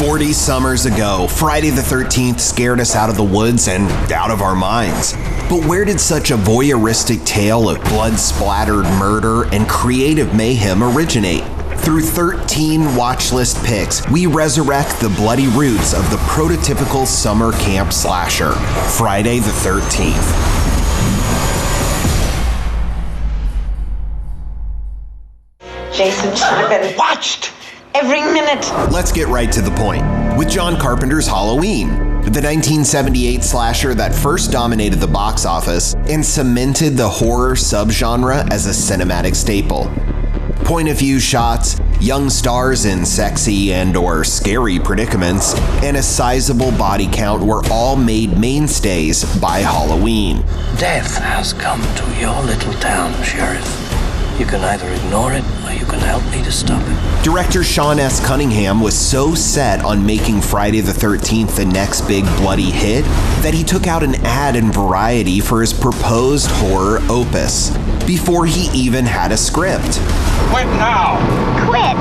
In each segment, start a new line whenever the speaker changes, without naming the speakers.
40 summers ago, Friday the 13th scared us out of the woods and out of our minds. But where did such a voyeuristic tale of blood-splattered murder and creative mayhem originate? Through 13 watchlist picks, we resurrect the bloody roots of the prototypical summer camp slasher, Friday the 13th.
Jason should have been watched every minute.
Let's get right to the point. With John Carpenter's Halloween, the 1978 slasher that first dominated the box office and cemented the horror subgenre as a cinematic staple. Point-of-view shots, young stars in sexy and/or scary predicaments, and a sizable body count were all made mainstays by Halloween.
Death has come to your little town, Sheriff. You can either ignore it, or you can help me to stop it.
Director Sean S. Cunningham was so set on making Friday the 13th the next big bloody hit that he took out an ad in Variety for his proposed horror opus, before he even had a script.
Quit now!
Quit?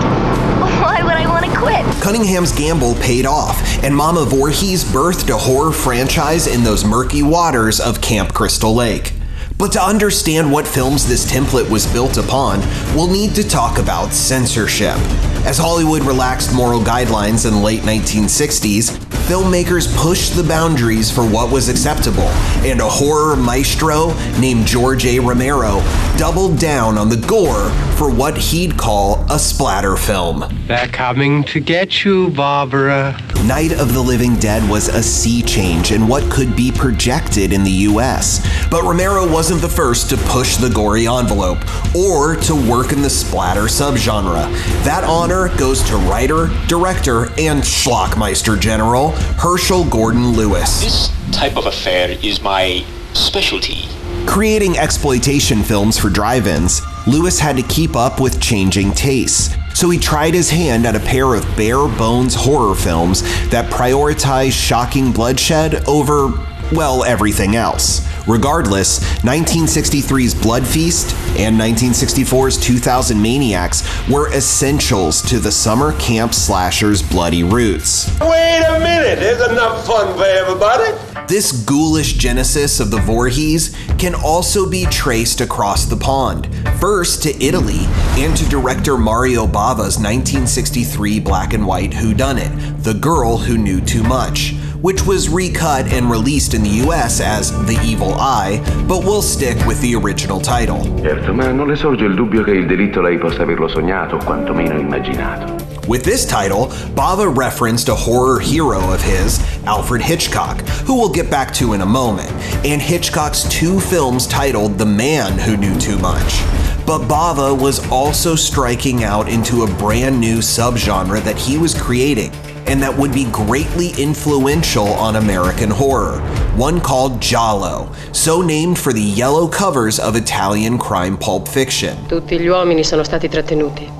Why would I want to quit?
Cunningham's gamble paid off, and Mama Voorhees birthed a horror franchise in those murky waters of Camp Crystal Lake. But to understand what films this template was built upon, we'll need to talk about censorship. As Hollywood relaxed moral guidelines in the late 1960s, filmmakers pushed the boundaries for what was acceptable, and a horror maestro named George A. Romero doubled down on the gore for what he'd call a splatter film.
They're coming to get you, Barbara.
Night of the Living Dead was a sea change in what could be projected in the US, but Romero wasn't the first to push the gory envelope or to work in the splatter subgenre. That honor goes to writer, director, and schlockmeister general Herschel Gordon Lewis.
This type of affair is my specialty.
Creating exploitation films for drive-ins, Lewis had to keep up with changing tastes. So he tried his hand at a pair of bare-bones horror films that prioritized shocking bloodshed over, well, everything else. Regardless, 1963's Blood Feast and 1964's 2000 Maniacs were essentials to the summer camp slasher's bloody roots.
Wait a minute, there's enough fun for everybody.
This ghoulish genesis of the Voorhees can also be traced across the pond, first to Italy and to director Mario Bava's 1963 black and white whodunit, The Girl Who Knew Too Much, which was recut and released in the US as The Evil Eye, but we'll stick with the original title.
Certo, ma non le sorge il dubbio che il delitto lei possa averlo sognato, quantomeno immaginato.
With this title, Bava referenced a horror hero of his, Alfred Hitchcock, who we'll get back to in a moment, and Hitchcock's two films titled The Man Who Knew Too Much. But Bava was also striking out into a brand new subgenre that he was creating, and that would be greatly influential on American horror, one called giallo, so named for the yellow covers of Italian crime pulp fiction.
Tutti gli uomini sono stati trattenuti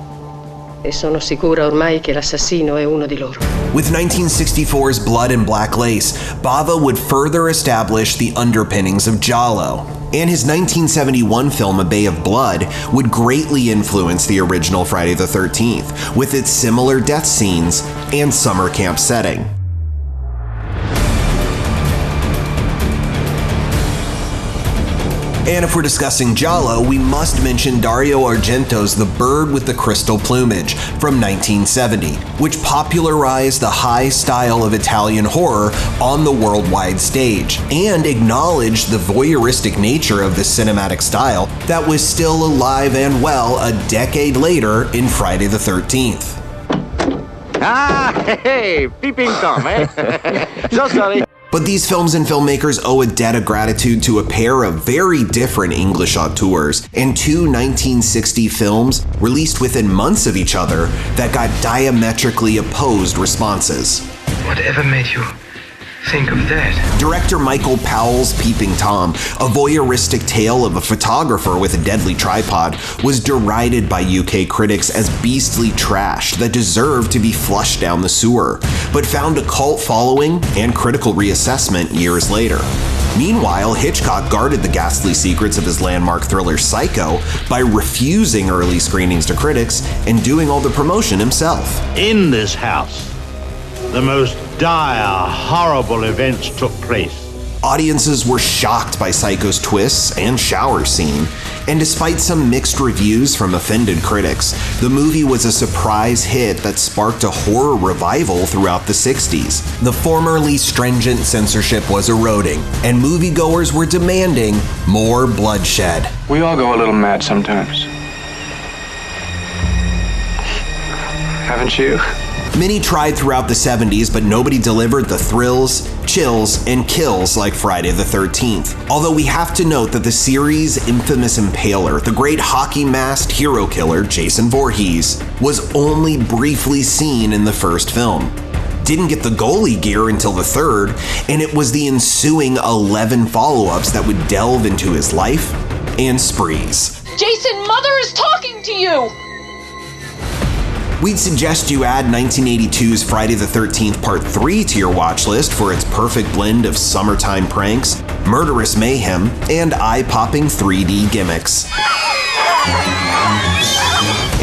e sono sicura ormai che l'assassino è uno di loro.
With 1964's Blood and Black Lace, Bava would further establish the underpinnings of giallo. And his 1971 film A Bay of Blood would greatly influence the original Friday the 13th, with its similar death scenes and summer camp setting. And if we're discussing giallo, we must mention Dario Argento's The Bird with the Crystal Plumage from 1970, which popularized the high style of Italian horror on the worldwide stage, and acknowledged the voyeuristic nature of the cinematic style that was still alive and well a decade later in Friday the 13th.
Ah, hey, peeping Tom, eh? So sorry.
But these films and filmmakers owe a debt of gratitude to a pair of very different English auteurs and two 1960 films released within months of each other that got diametrically opposed responses.
Whatever made you think of that?
Director Michael Powell's Peeping Tom, a voyeuristic tale of a photographer with a deadly tripod, was derided by UK critics as beastly trash that deserved to be flushed down the sewer, but found a cult following and critical reassessment years later. Meanwhile, Hitchcock guarded the ghastly secrets of his landmark thriller Psycho by refusing early screenings to critics and doing all the promotion himself.
In this house,
the most dire, horrible events took place.
Audiences were shocked by Psycho's twists and shower scene, and despite some mixed reviews from offended critics, the movie was a surprise hit that sparked a horror revival throughout the 60s. The formerly stringent censorship was eroding, and moviegoers were demanding more bloodshed.
We all go a little mad sometimes. Haven't you?
Many tried throughout the 70s, but nobody delivered the thrills, chills, and kills like Friday the 13th. Although we have to note that the series' infamous impaler, the great hockey-masked hero killer Jason Voorhees, was only briefly seen in the first film. Didn't get the goalie gear until the third, and it was the ensuing 11 follow-ups that would delve into his life and sprees.
Jason, Mother is talking to you!
We'd suggest you add 1982's Friday the 13th Part 3 to your watch list for its perfect blend of summertime pranks, murderous mayhem, and eye-popping 3D gimmicks.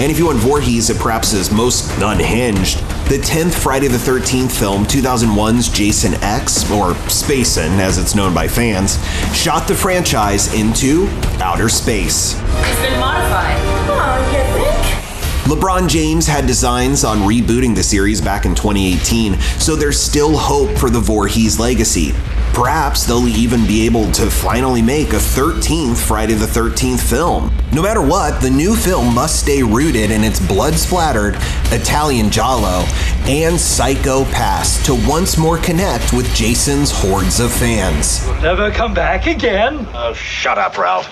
And if you want Voorhees at perhaps his most unhinged, the 10th Friday the 13th film, 2001's Jason X, or Spacin' as it's known by fans, shot the franchise into outer space.
It's been modified. Oh, you think?
LeBron James had designs on rebooting the series back in 2018, so there's still hope for the Voorhees legacy. Perhaps they'll even be able to finally make a 13th Friday the 13th film. No matter what, the new film must stay rooted in its blood-splattered Italian giallo and psycho past to once more connect with Jason's hordes of fans.
We'll never come back again.
Oh, shut up, Ralph.